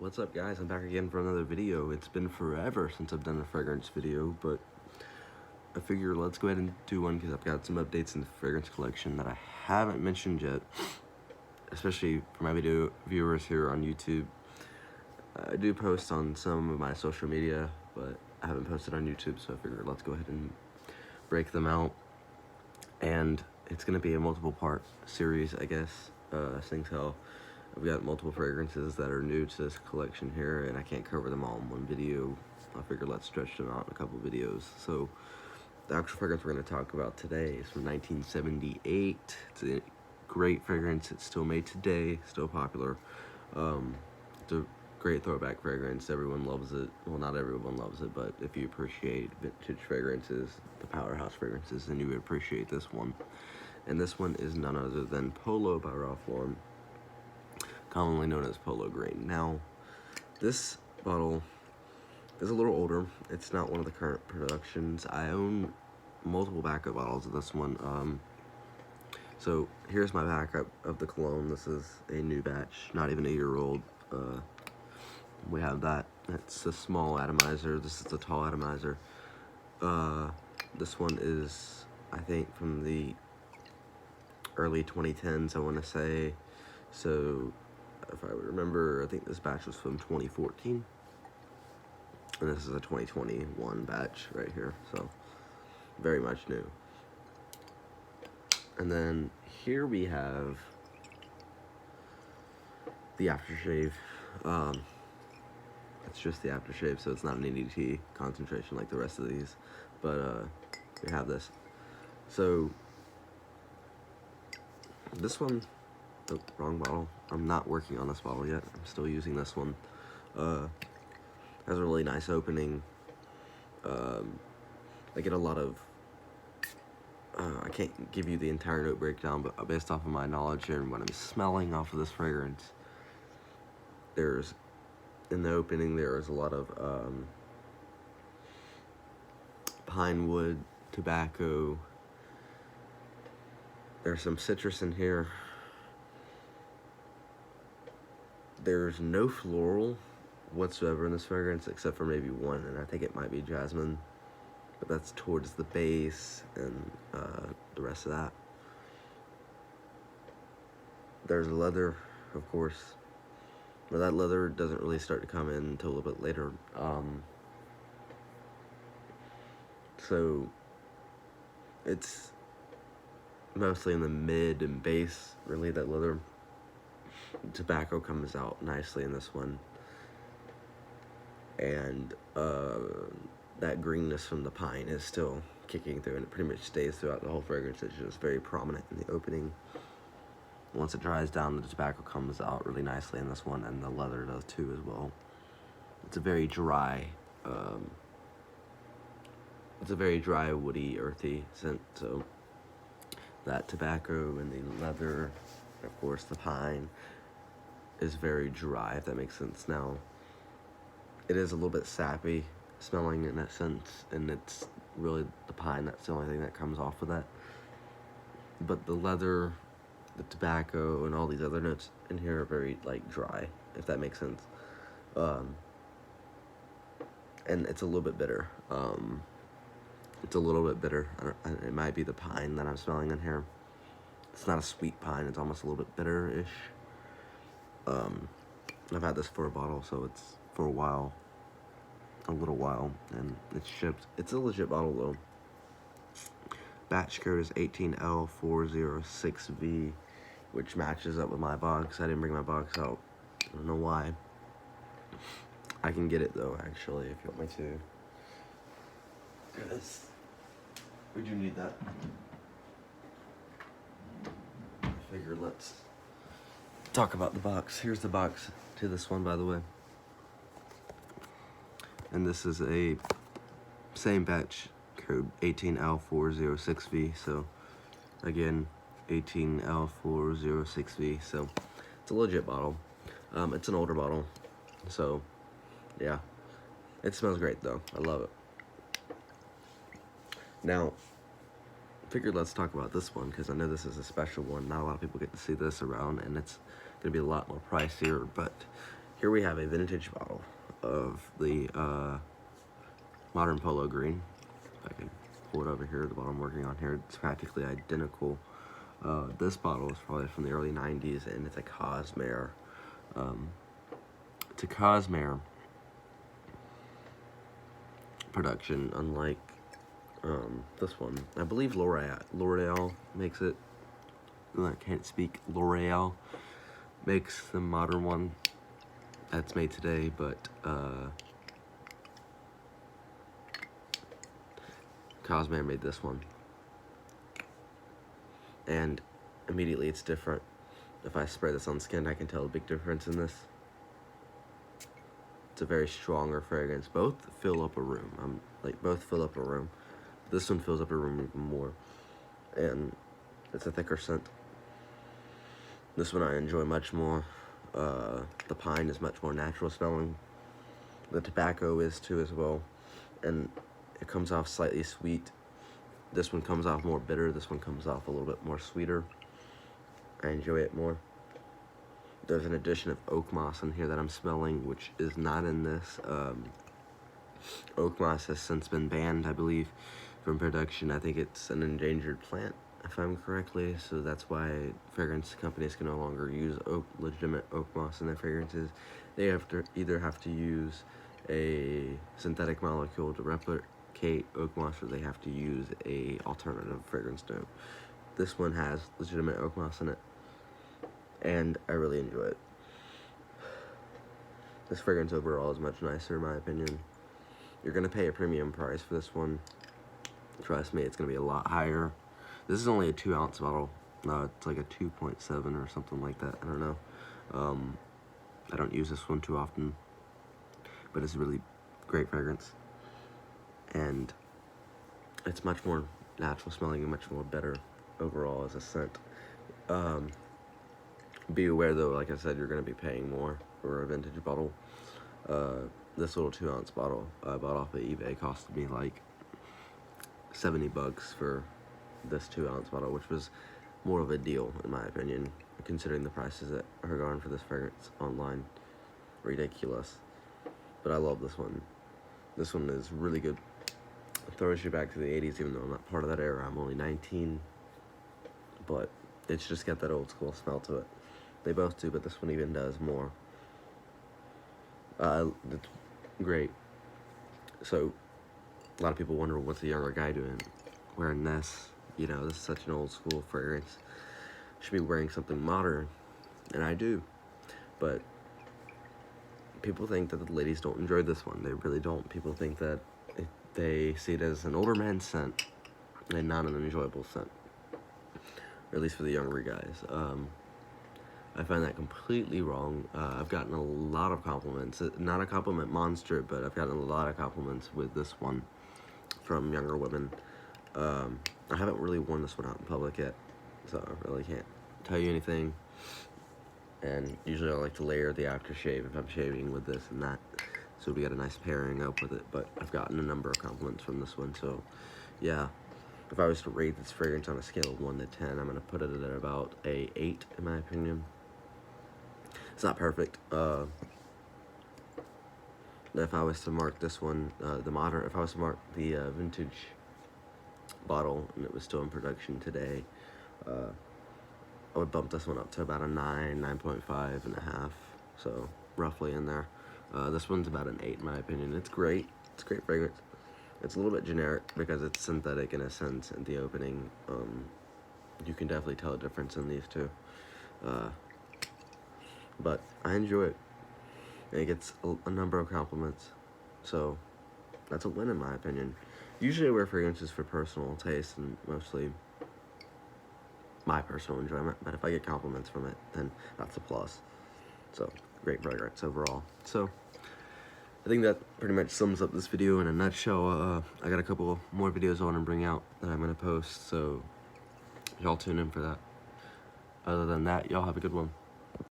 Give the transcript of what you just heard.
What's up, guys? I'm back again for another video. It's been forever since I've done a fragrance video, but I figure let's go ahead and do one because I've got some updates in the fragrance collection that I haven't mentioned yet, especially for my video viewers here on YouTube. I do post on some of my social media, but I haven't posted on YouTube, so I figured let's go ahead and break them out. And it's going to be a multiple part series, I guess, seeing how I've got multiple fragrances that are new to this collection here, and I can't cover them all in one video. I figured let's stretch them out in a couple videos. So the actual fragrance we're going to talk about today is from 1978. It's a great fragrance. It's still made today, still popular. It's a great throwback fragrance. Everyone loves it. Well, not everyone loves it, but if you appreciate vintage fragrances, the powerhouse fragrances, then you would appreciate this one. And this one is none other than Polo by Ralph Lauren, commonly known as Polo Green. Now, this bottle is a little older. It's not one of the current productions. I own multiple backup bottles of this one. So here's my backup of the cologne. This is a new batch, not even a year old. We have that. It's a small atomizer. This is a tall atomizer. This one is, I think, from the early 2010s, I want to say. So if I remember, I think this batch was from 2014, and this is a 2021 batch right here, so very much new. And then here we have the aftershave. It's just the aftershave, so it's not an EDT concentration like the rest of these, but we have this. So this one, oh, wrong bottle. I'm not working on this bottle yet. I'm still using this one. Has a really nice opening. I get a lot of, I can't give you the entire note breakdown, but based off of my knowledge here and what I'm smelling off of this fragrance, in the opening there is a lot of pine wood, tobacco. There's some citrus in here. There's no floral whatsoever in this fragrance except for maybe one, and I think it might be jasmine, but that's towards the base and the rest of that. There's leather, of course, but that leather doesn't really start to come in until a little bit later. So it's mostly in the mid and base, really, that leather. Tobacco comes out nicely in this one, and that greenness from the pine is still kicking through, and it pretty much stays throughout the whole fragrance. It's just very prominent in the opening. Once it dries down, the tobacco comes out really nicely in this one, and the leather does too as well. It's a very dry, woody, earthy scent. So that tobacco and the leather, of course, the pine is very dry, if that makes sense. Now, it is a little bit sappy smelling in that sense, and it's really the pine, that's the only thing that comes off of that. But the leather, the tobacco, and all these other notes in here are very, like, dry, if that makes sense. And it's a little bit bitter. It's a little bit bitter. It might be the pine that I'm smelling in here. It's not a sweet pine, it's almost a little bit bitter-ish. I've had this for a bottle, so it's for a little while, and it's shipped. It's a legit bottle, though. Batch code is 18L406V, which matches up with my box. I didn't bring my box out. I don't know why. I can get it, though, actually, if you want me to. Because we do need that. I figured let's talk about the box. Here's the box to this one, by the way. And this is a same batch code, 18L406V. So again, 18L406V. So it's a legit bottle. It's an older bottle. So yeah, it smells great though. I love it. Now, figured let's talk about this one because I know this is a special one. Not a lot of people get to see this around, and it's gonna be a lot more pricier, but here we have a vintage bottle of the modern Polo green. If I can pull it over here, the bottle I'm working on here, it's practically identical. This bottle is probably from the early 90s, and it's a Cosmere. It's a Cosmere production, unlike this one. I believe L'Oreal makes it. I can't speak. L'Oreal makes the modern one that's made today, but Cosmere made this one. And immediately it's different. If I spray this on skin, I can tell a big difference in this. It's a very stronger fragrance. Both fill up a room. Both fill up a room. This one fills up a room even more. And it's a thicker scent. This one I enjoy much more. The pine is much more natural smelling. The tobacco is too as well. And it comes off slightly sweet. This one comes off more bitter. This one comes off a little bit more sweeter. I enjoy it more. There's an addition of oak moss in here that I'm smelling, which is not in this. Oak moss has since been banned, I believe, from production. I think it's an endangered plant, if I'm correctly, so that's why fragrance companies can no longer use legitimate oak moss in their fragrances. They either have to use a synthetic molecule to replicate oak moss, or they have to use a alternative fragrance note. This one has legitimate oak moss in it, and I really enjoy it. This fragrance overall is much nicer in my opinion. You're gonna pay a premium price for this one. Trust me, it's gonna be a lot higher. This is only a 2-ounce bottle. It's like a 2.7 or something like that. I don't know. I don't use this one too often, but it's a really great fragrance. And it's much more natural smelling and much more better overall as a scent. Be aware though, like I said, you're going to be paying more for a vintage bottle. This little 2-ounce bottle I bought off of eBay costed me like $70 for this 2-ounce bottle, which was more of a deal in my opinion, considering the prices that are going for this fragrance online. Ridiculous. But I love this one. This one is really good. It throws you back to the 80s, even though I'm not part of that era. I'm only 19. But it's just got that old school smell to it. They both do, but this one even does more. It's great. So, a lot of people wonder, what's the younger guy doing wearing this? You know, this is such an old school fragrance. Should be wearing something modern, and I do. But people think that the ladies don't enjoy this one. They really don't. People think that they see it as an older man's scent and not an enjoyable scent, or at least for the younger guys. I find that completely wrong. I've gotten a lot of compliments. Not a compliment monster, but I've gotten a lot of compliments with this one from younger women. I haven't really worn this one out in public yet, so I really can't tell you anything. And usually I like to layer the aftershave if I'm shaving with this and that, so we got a nice pairing up with it. But I've gotten a number of compliments from this one, so yeah. If I was to rate this fragrance on a scale of 1 to 10, I'm going to put it at about a 8, in my opinion. It's not perfect. If I was to mark this one, if I was to mark the vintage bottle and it was still in production today, I would bump this one up to about a 9, 9.5 and a half, so roughly in there. This one's about an 8 in my opinion. It's great. It's a great fragrance. It's a little bit generic because it's synthetic in a sense at the opening. You can definitely tell a difference in these two. But I enjoy it. And it gets a number of compliments. So that's a win in my opinion. Usually I wear fragrances for personal taste and mostly my personal enjoyment. But if I get compliments from it, then that's a plus. So great fragrance overall. So I think that pretty much sums up this video in a nutshell. I got a couple more videos I want to bring out that I'm going to post, so y'all tune in for that. Other than that, y'all have a good one.